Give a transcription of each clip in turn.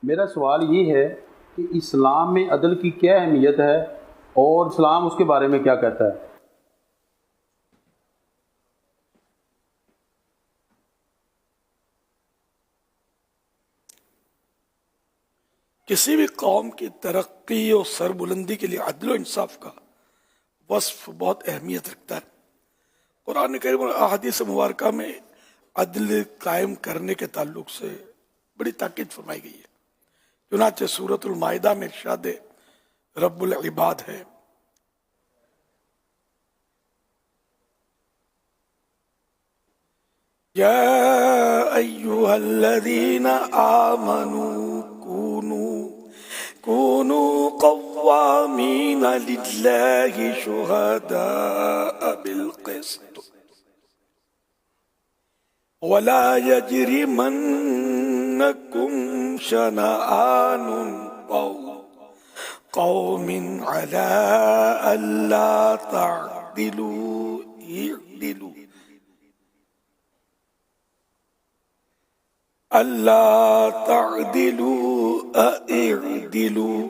میرا سوال یہ ہے کہ اسلام میں عدل کی کیا اہمیت ہے اور اسلام اس کے بارے میں کیا کہتا ہے؟ کسی بھی قوم کی ترقی اور سربلندی کے لیے عدل و انصاف کا وصف بہت اہمیت رکھتا ہے۔ قرآن کریم اور احادیث مبارکہ میں عدل قائم کرنے کے تعلق سے بڑی تاکید فرمائی گئی ہے۔ چنانچہ سورۃ المائدہ میں ارشاد رب العباد ہے، یا ایہا الذین آمنوا کونوا قوامین للہ شہداء بالقسط ولا یجرمنکم شنآن قوم علی الا تعدلوا اعدلوا ألا تعدلوا اعدلوا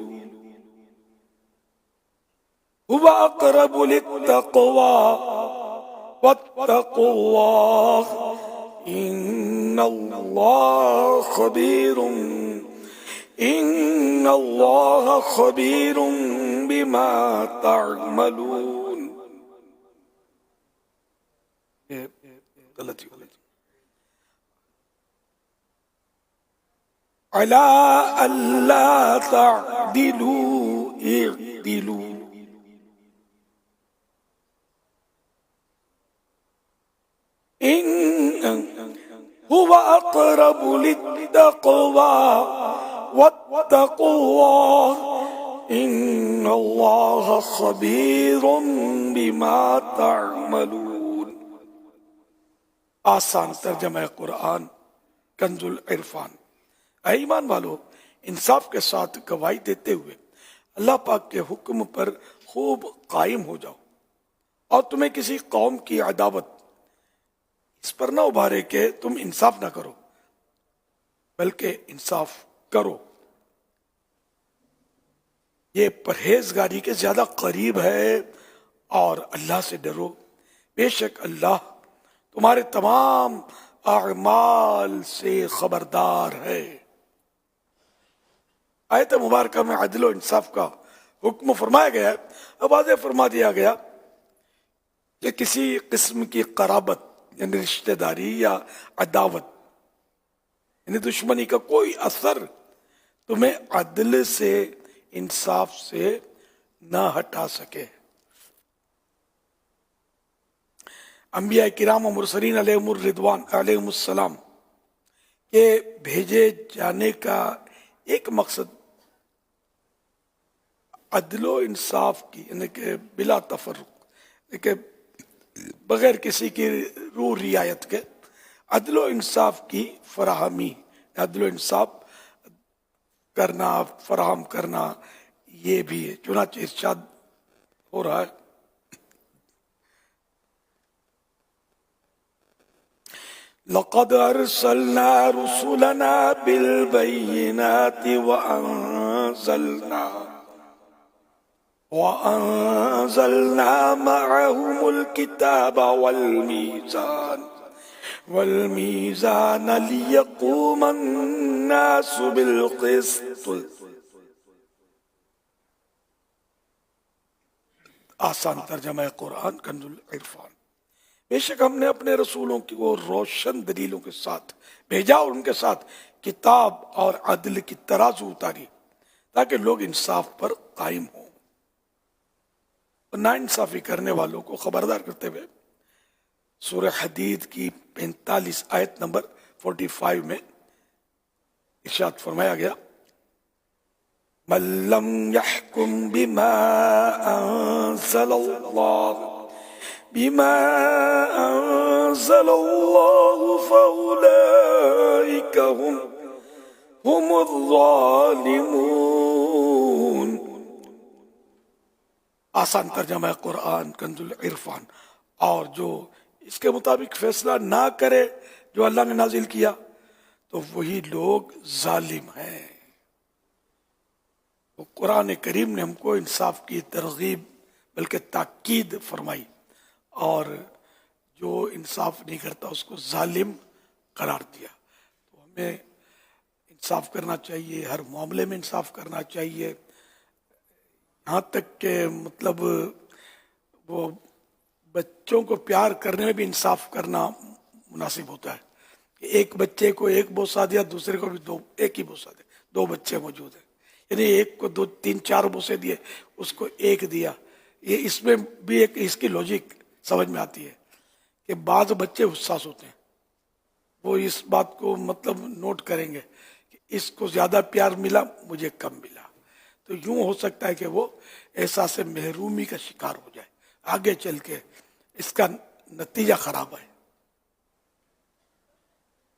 هو أقرب للتقوى واتقوا الله إن الله خبير بما تعملون۔ غلطی عَلَىٰ أَلَّا تَعْدِلُوا اعْدِلُوا هُوَ أَقْرَبُ لِلتَّقْوَىٰ وَاتَّقُوا اللَّهَ إِنَّ اللَّهَ خَبِيرٌ بِمَا تَعْمَلُونَ۔ آسان ترجمہ قرآن کنز العرفان۔ اے ایمان والو، انصاف کے ساتھ گواہی دیتے ہوئے اللہ پاک کے حکم پر خوب قائم ہو جاؤ، اور تمہیں کسی قوم کی عداوت اس پر نہ ابھارے کہ تم انصاف نہ کرو، بلکہ انصاف کرو۔ یہ پرہیزگاری کے زیادہ قریب ہے، اور اللہ سے ڈرو، بے شک اللہ تمہارے تمام اعمال سے خبردار ہے۔ آیت مبارکہ میں عدل و انصاف کا حکم فرمایا گیا ہے۔ اب واضح فرما دیا گیا کہ کسی قسم کی قرابت یعنی رشتہ داری یا عداوت یعنی دشمنی کا کوئی اثر تمہیں عدل سے، انصاف سے نہ ہٹا سکے۔ انبیاء کرام و مرسلین علیہم الرضوان علیہم السلام کے بھیجے جانے کا ایک مقصد عدل و انصاف کی، یعنی کہ بلا تفرق، کہ بغیر کسی کی روح رعایت کے عدل و انصاف کی فراہمی، عدل و انصاف کرنا، فراہم کرنا، یہ بھی ہے۔ چنانچہ ارشاد ہو رہا ہے، لقد ارسلنا رسلنا بالبينات وأنزلنا معهم الكتاب والميزان ليقوم الناس بالقسط۔ آسان ترجمہ قرآن کنز العرفان۔ بے شک ہم نے اپنے رسولوں کو روشن دلیلوں کے ساتھ بھیجا، اور ان کے ساتھ کتاب اور عدل کی ترازو اتاری تاکہ لوگ انصاف پر قائم ہوں، اور نا انصافی کرنے والوں کو خبردار کرتے ہوئے سورہ حدید کی 45 آیت نمبر 45 میں ارشاد فرمایا گیا، من لم يحكم بما أنزل الله فأولئك هم الظالمون۔ آسان ترجمہ قرآن کنز العرفان۔ اور جو اس کے مطابق فیصلہ نہ کرے جو اللہ نے نازل کیا، تو وہی لوگ ظالم ہیں۔ وہ قرآن کریم نے ہم کو انصاف کی ترغیب بلکہ تاکید فرمائی، اور جو انصاف نہیں کرتا اس کو ظالم قرار دیا۔ تو ہمیں انصاف کرنا چاہیے، ہر معاملے میں انصاف کرنا چاہیے، یہاں تک کہ مطلب وہ بچوں کو پیار کرنے میں بھی انصاف کرنا مناسب ہوتا ہے کہ ایک بچے کو ایک بوسہ دیا، دوسرے کو بھی ایک ہی بوسہ دیا، دو بچے موجود ہیں، یعنی ایک کو 2 3 4 بوسے دیے، اس کو ایک دیا۔ یہ اس میں بھی ایک اس کی لاجک سمجھ میں آتی ہے کہ بعض بچے حساس ہوتے ہیں، وہ اس بات کو مطلب نوٹ کریں گے کہ اس کو زیادہ پیار ملا، مجھے کم ملا، تو یوں ہو سکتا ہے کہ وہ احساس محرومی کا شکار ہو جائے، آگے چل کے اس کا نتیجہ خراب ہے۔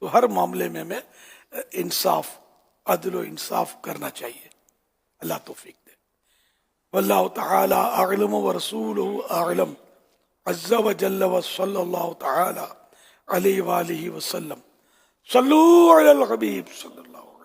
تو ہر معاملے میں ہمیں انصاف، عدل و انصاف کرنا چاہیے۔ اللہ توفیق دے۔ واللہ تعالی اعلم ورسولہ اعلم، عز وجل وصلی اللہ تعالی علیہ وآلہ وسلم۔ صلو علی الحبیب صلی اللہ علیہ وسلم۔